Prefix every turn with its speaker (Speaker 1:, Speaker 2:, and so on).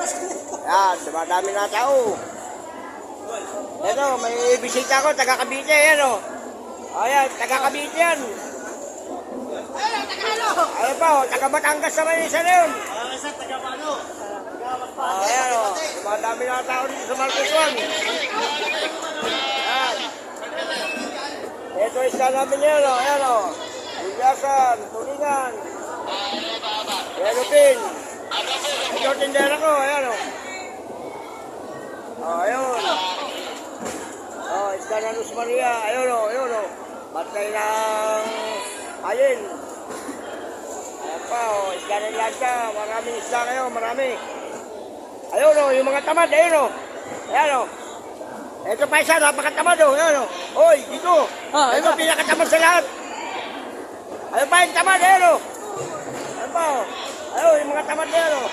Speaker 1: Yan, dumadami na tao. Ito, may bisita ko, taga Cavite, yan o. Ayan, taga Cavite yan. Ayan pa o, taga Batangas naman yung isa na yun. Ayan o, dumadami na tao dito sa Marcos 1. Ayan. Ito isa namin yan o, ayan o. Bigasan, tulingan. Yelupin. Ito tindera ko, ayan o. Ayun. Isda na Luz Maria. Ayun o. Batay ng ayin. Ayan pa o, isda ng lancha. Maraming isda kayo, marami. Ayun o, yung mga tamad, ayun o. Ayan o. Ito pa isa, napakatamad o. Ayan o. Hoy, dito. Ito, pinakatamad sa lahat. Ayun pa yung tamad, ayun o. Ayan pa o. Ayun, yung mga tamad na yan o.